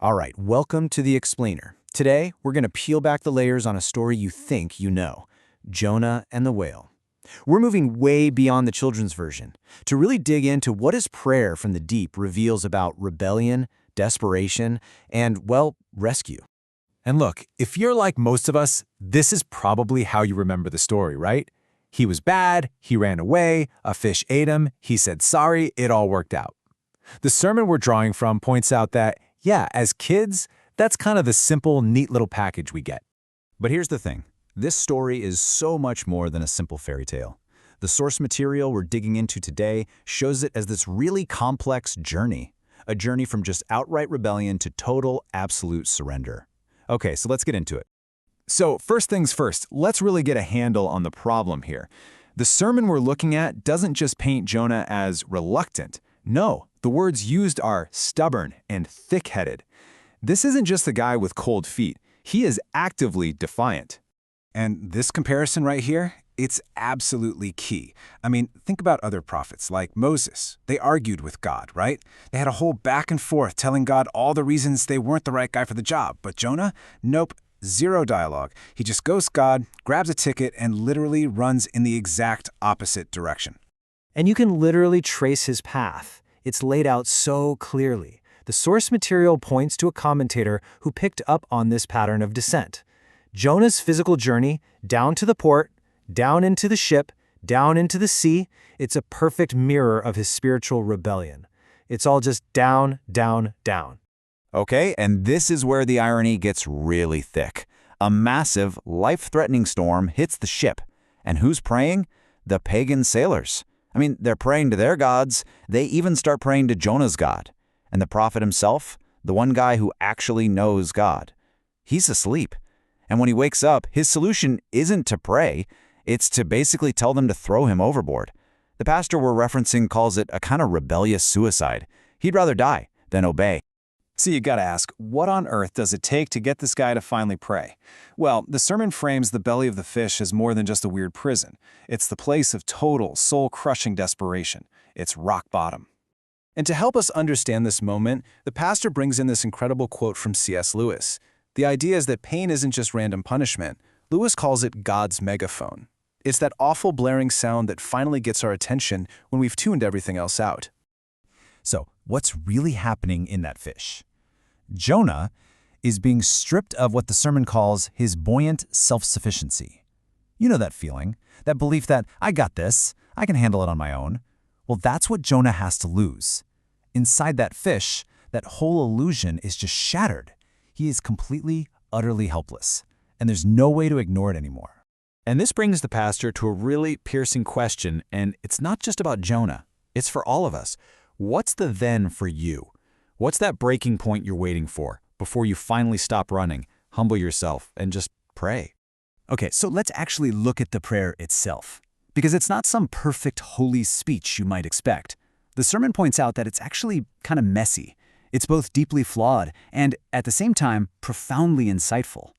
All right, welcome to The Explainer. Today, we're going to peel back the layers on a story you think you know, Jonah and the whale. We're moving way beyond the children's version to really dig into what his prayer from the deep reveals about rebellion, desperation, and, well, rescue. And look, if you're like most of us, this is probably how you remember the story, right? He was bad, he ran away, a fish ate him, he said sorry, it all worked out. The sermon we're drawing from points out that, yeah, as kids, that's kind of the simple, neat little package we get. But here's the thing. This story is so much more than a simple fairy tale. The source material we're digging into today shows it as this really complex journey, a journey from just outright rebellion to total, absolute surrender. Okay, so let's get into it. So first things first, let's really get a handle on the problem here. The sermon we're looking at doesn't just paint Jonah as reluctant. No, the words used are stubborn and thick-headed. This isn't just the guy with cold feet. He is actively defiant. And this comparison right here, it's absolutely key. I mean, think about other prophets like Moses. They argued with God, right? They had a whole back and forth telling God all the reasons they weren't the right guy for the job. But Jonah? Nope. Zero dialogue. He just ghosts God, grabs a ticket, and literally runs in the exact opposite direction. And you can literally trace his path. It's laid out so clearly. The source material points to a commentator who picked up on this pattern of descent. Jonah's physical journey, down to the port, down into the ship, down into the sea, it's a perfect mirror of his spiritual rebellion. It's all just down, down, down. Okay, and this is where the irony gets really thick. A massive, life-threatening storm hits the ship. And who's praying? The pagan sailors. I mean, they're praying to their gods. They even start praying to Jonah's God. And the prophet himself, the one guy who actually knows God, he's asleep. And when he wakes up, his solution isn't to pray. It's to basically tell them to throw him overboard. The pastor we're referencing calls it a kind of rebellious suicide. He'd rather die than obey. So you gotta ask, what on earth does it take to get this guy to finally pray? Well, the sermon frames the belly of the fish as more than just a weird prison. It's the place of total, soul-crushing desperation. It's rock bottom. And to help us understand this moment, the pastor brings in this incredible quote from C.S. Lewis. The idea is that pain isn't just random punishment. Lewis calls it God's megaphone. It's that awful blaring sound that finally gets our attention when we've tuned everything else out. So, what's really happening in that fish? Jonah is being stripped of what the sermon calls his buoyant self-sufficiency. You know that feeling, that belief that, I got this, I can handle it on my own. Well, that's what Jonah has to lose. Inside that fish, that whole illusion is just shattered. He is completely, utterly helpless, and there's no way to ignore it anymore. And this brings the pastor to a really piercing question, and it's not just about Jonah. It's for all of us. What's the then for you? What's that breaking point you're waiting for before you finally stop running, humble yourself, and just pray? Okay, so let's actually look at the prayer itself, because it's not some perfect holy speech you might expect. The sermon points out that it's actually kind of messy. It's both deeply flawed and, at the same time, profoundly insightful.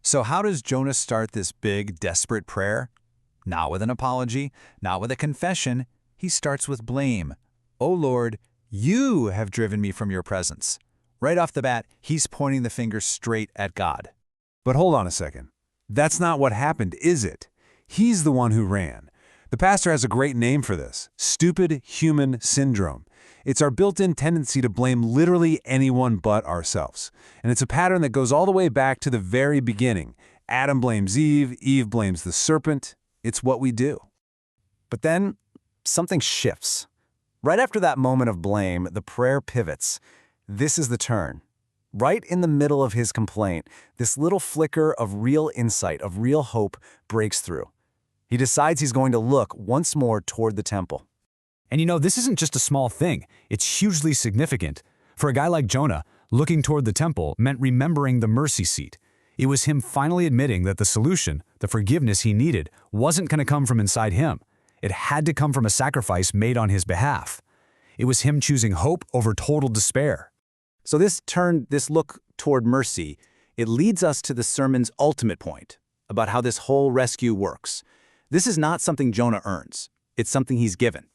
So how does Jonah start this big, desperate prayer? Not with an apology, not with a confession. He starts with blame. "O Lord, you have driven me from your presence." Right off the bat, he's pointing the finger straight at God. But hold on a second. That's not what happened, is it? He's the one who ran. The pastor has a great name for this: stupid human syndrome. It's our built-in tendency to blame literally anyone but ourselves. And it's a pattern that goes all the way back to the very beginning. Adam blames Eve, Eve blames the serpent. It's what we do. But then, something shifts. Right after that moment of blame, the prayer pivots. This is the turn. Right in the middle of his complaint, this little flicker of real insight, of real hope, breaks through. He decides he's going to look once more toward the temple. And you know, this isn't just a small thing. It's hugely significant. For a guy like Jonah, looking toward the temple meant remembering the mercy seat. It was him finally admitting that the solution, the forgiveness he needed, wasn't going to come from inside him. It had to come from a sacrifice made on his behalf. It was him choosing hope over total despair. So this look toward mercy, it leads us to the sermon's ultimate point about how this whole rescue works. This is not something Jonah earns. It's something he's given.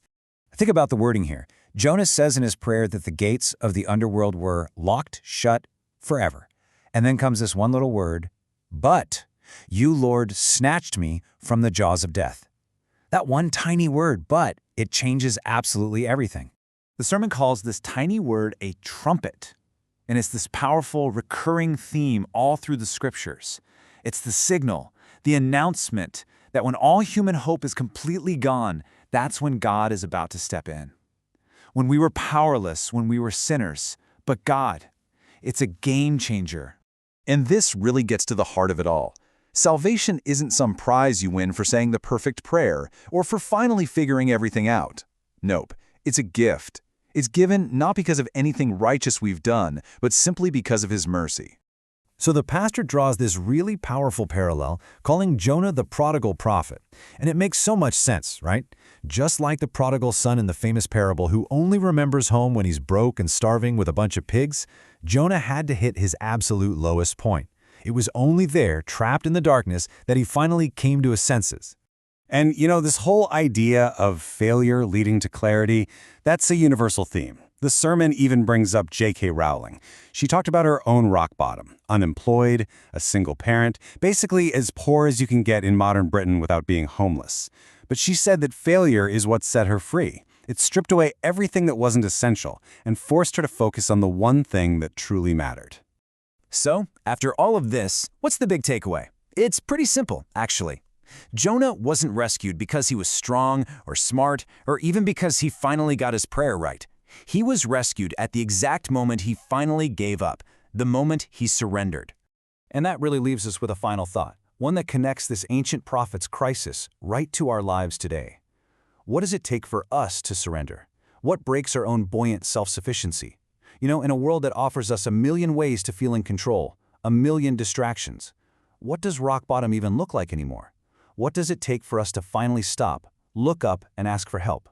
Think about the wording here. Jonah says in his prayer that the gates of the underworld were locked shut forever. And then comes this one little word, but you, Lord, snatched me from the jaws of death. That one tiny word, but, it changes absolutely everything. The sermon calls this tiny word a trumpet, and it's this powerful, recurring theme all through the scriptures. It's the signal, the announcement that when all human hope is completely gone, that's when God is about to step in. When we were powerless, when we were sinners, but God, it's a game changer. And this really gets to the heart of it all. Salvation isn't some prize you win for saying the perfect prayer or for finally figuring everything out. Nope, it's a gift. It's given not because of anything righteous we've done, but simply because of His mercy. So the pastor draws this really powerful parallel, calling Jonah the prodigal prophet. And it makes so much sense, right? Just like the prodigal son in the famous parable who only remembers home when he's broke and starving with a bunch of pigs, Jonah had to hit his absolute lowest point. It was only there, trapped in the darkness, that he finally came to his senses. And, this whole idea of failure leading to clarity, that's a universal theme. The sermon even brings up J.K. Rowling. She talked about her own rock bottom, unemployed, a single parent, basically as poor as you can get in modern Britain without being homeless. But she said that failure is what set her free. It stripped away everything that wasn't essential and forced her to focus on the one thing that truly mattered. So, after all of this, what's the big takeaway? It's pretty simple, actually. Jonah wasn't rescued because he was strong or smart or even because he finally got his prayer right. He was rescued at the exact moment he finally gave up, the moment he surrendered. And that really leaves us with a final thought, one that connects this ancient prophet's crisis right to our lives today. What does it take for us to surrender? What breaks our own buoyant self-sufficiency? In a world that offers us a million ways to feel in control, a million distractions, what does rock bottom even look like anymore? What does it take for us to finally stop, look up, and ask for help?